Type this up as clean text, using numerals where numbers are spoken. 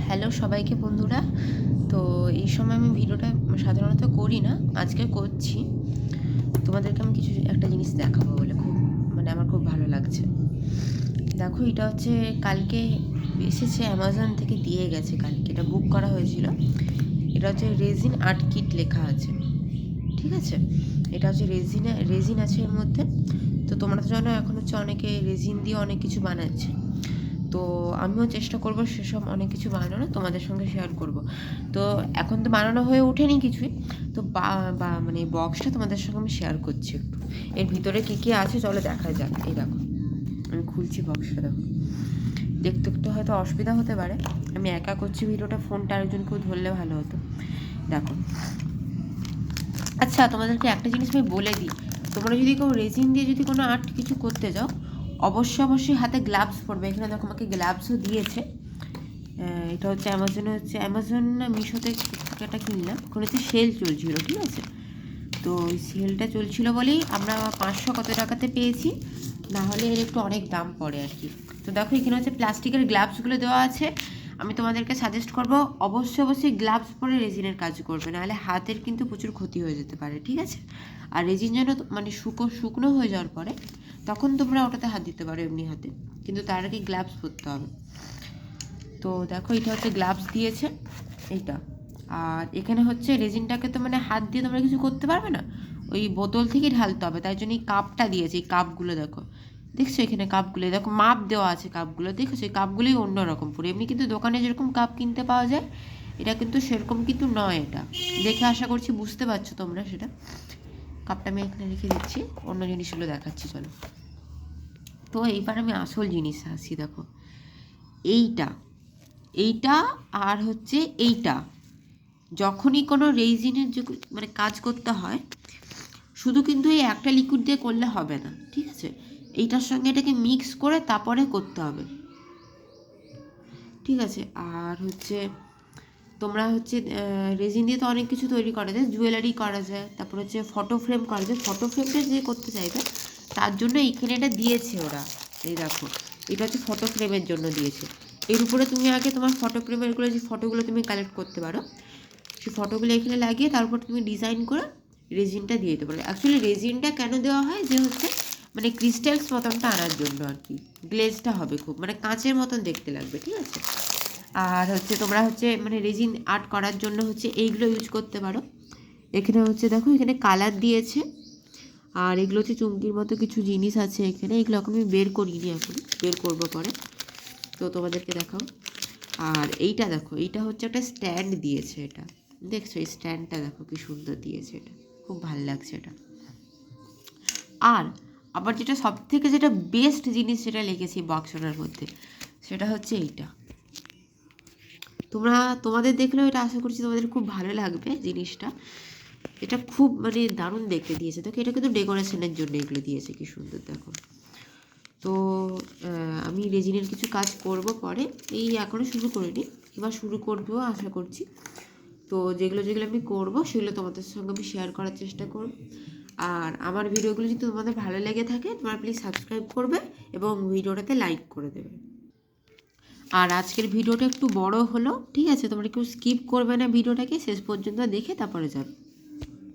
Hello সবাইকে বন্ধুরা। তো এই সময় আমি ভিডিওটা সাধারণত করি না, আজকে করছি। তোমাদেরকে আমি কিছু একটা জিনিস দেখাবো বলে আমার খুব ভালো লাগছে। দেখো, এটা হচ্ছে কালকে এসেছে, অ্যামাজন থেকে দিয়ে গেছে কালকে, এটা বুক করা হয়েছিল। এটা হচ্ছে রেজিন আর্ট কিট লেখা আছে, ঠিক আছে। এটা হচ্ছে রেজিন আছে এর মধ্যে। তো তোমরা তো জানো এখন হচ্ছে অনেকে রেজিন দিয়ে অনেক কিছু বানাচ্ছে। তো আমিও চেষ্টা করব সেসব অনেক কিছু বানানো তোমাদের সঙ্গে শেয়ার করব। তো এখন তো বানানো হয়ে ওঠেনি কিছুই, তো মানে বক্সটা তোমাদের সঙ্গে আমি শেয়ার করছি একটু। এর ভিতরে কী কী আছে চলো দেখা যাক। এই দেখো, আমি খুলছি বক্সটা। দেখো, দেখতে একটু হয়তো অসুবিধা হতে পারে, আমি একা করছি ভিডিওটা, ফোনটা আরেকজনকেও ধরলে ভালো হতো। দেখো, আচ্ছা তোমাদেরকে একটা জিনিস আমি বলে দিই, তোমরা যদি কেউ রেজিন দিয়ে যদি কোনো আর্ট কিছু করতে যাও, অবশ্যই হাতে গ্লাভস পরবে। এখানে দেখো আমাকে গ্লাভসও দিয়েছে। এটা হচ্ছে অ্যামাজন না মিশোতে এটা কিনলাম, ওখানে হচ্ছে সেল চলছিল, ঠিক আছে। তো ওই সেলটা চলছিল বলেই আমরা 500 কত টাকাতে পেয়েছি, না হলে এর একটু অনেক দাম পড়ে আর কি। তো দেখো, এখানে হচ্ছে প্লাস্টিকের গ্লাভসগুলো দেওয়া আছে। আমি তোমাদেরকে সাজেস্ট করব অবশ্যই গ্লাভস পরে রেজিনের কাজ করবে, নাহলে হাতের কিন্তু প্রচুর ক্ষতি হয়ে যেতে পারে, ঠিক আছে। আর রেজিন যেন মানে শুকনো হয়ে যাওয়ার পরে তখন তোমরা ওটাতে হাত দিতে পারো এমনি হাতে, কিন্তু তার আগে গ্লাভস পরতে হবে। তো দেখো, এটা হচ্ছে গ্লাভস দিয়েছে এইটা। আর এখানে হচ্ছে রেজিনটাকে তো মানে হাত দিয়ে তোমরা কিছু করতে পারবে না, ওই বোতল থেকেই ঢালতে হবে, তাই জন্য এই কাপটা দিয়েছে। এই কাপগুলো দেখো, দেখছো এখানে কাপগুলো দেখো, মাপ দেওয়া আছে কাপগুলো, দেখছো এই কাপগুলোই অন্যরকম পুরো। এমনি কিন্তু দোকানে যেরকম কাপ কিনতে পাওয়া যায়, এটা কিন্তু সেরকম কিন্তু নয়। এটা দেখে আশা করছি বুঝতে পারছো তোমরা সেটা। কাপটা আমি এখানে রেখে দিচ্ছি, অন্য জিনিসগুলো দেখাচ্ছি চলো। তো এইবার আমি আসল জিনিস আসছি। দেখো, এইটা এইটা আর হচ্ছে এইটা, যখনই কোনো রেজিনের মানে কাজ করতে হয়, শুধু কিন্তু এই একটা লিকুইড দিয়ে করলে হবে না, ঠিক আছে। এইটার সঙ্গে এটাকে মিক্স করে তারপরে করতে হবে, ঠিক আছে। আর হচ্ছে তোমরা হচ্ছে রেজিন দিয়ে তো অনেক কিছু তৈরি করা যায়, জুয়েলারি করা যায়, তারপর হচ্ছে ফটো ফ্রেম করা যায়। ফটো ফ্রেমটা যে করতে চাইবে তার জন্য এইখানে এটা দিয়েছে ওরা। এই দেখো, এটা হচ্ছে ফটো ফ্রেমের জন্য দিয়েছে। এর উপরে তুমি আগে তোমার ফটো ফ্রেমেরগুলো যে ফটোগুলো তুমি কালেক্ট করতে পারো, সেই ফটোগুলো এখানে লাগিয়ে তারপর তুমি ডিজাইন করে রেজিনটা দিয়ে দিতে পারো। অ্যাকচুয়ালি রেজিনটা কেন দেওয়া হয়, যে হচ্ছে মানে ক্রিস্টালস মতনটা আনার জন্য আর কি। গ্লেজটা হবে খুব মানে কাঁচের মতন দেখতে লাগবে, ঠিক আছে। আর হচ্ছে তোমরা হচ্ছে মানে রেজিন আর্ট করার জন্য হচ্ছে এইগুলো ইউজ করতে পারো। এখানে হচ্ছে দেখো, এখানে কালার দিয়েছে, আর এগুলো হচ্ছে চুমকির মতো কিছু জিনিস আছে এখানে। এগুলো এখন আমি বের করিনি, এখন বের করবো পরে, তো তোমাদেরকে দেখাও। আর এইটা দেখো, এইটা হচ্ছে একটা স্ট্যান্ড দিয়েছে। এটা দেখছো, এই স্ট্যান্ডটা দেখো কি সুন্দর দিয়েছে, এটা খুব ভালো লাগছে এটা। আর আবার যেটা সব থেকে যেটা বেস্ট জিনিস যেটা লেগেছে বক্সটার মধ্যে, সেটা হচ্ছে এইটা। তোমাদের দেখলেও এটা আশা করছি তোমাদের খুব ভালো লাগবে জিনিসটা। এটা খুব মানে দারুণ দেখতে দিয়েছে। দেখো, এটা কিন্তু ডেকোরেশনের জন্য এগুলো দিয়েছে, কি সুন্দর দেখো। তো আমি রেজিনের কিছু কাজ করব পরে, এই এখনও শুরু করিনি, এবার শুরু করবো আশা করছি। তো যেগুলো আমি করব সেগুলো তোমাদের সঙ্গে আমি শেয়ার করার চেষ্টা করব। আর আমার ভিডিওগুলো যদি তোমাদের ভালো লেগে থাকে, তোমরা প্লিজ সাবস্ক্রাইব করবে এবং ভিডিওটাতে লাইক করে দেবে। আর আজকের ভিডিওটা একটু বড় হলো, ঠিক আছে, তোমরা কেউ স্কিপ করবে না, ভিডিওটাকে শেষ পর্যন্ত দেখে তারপরে যাবে।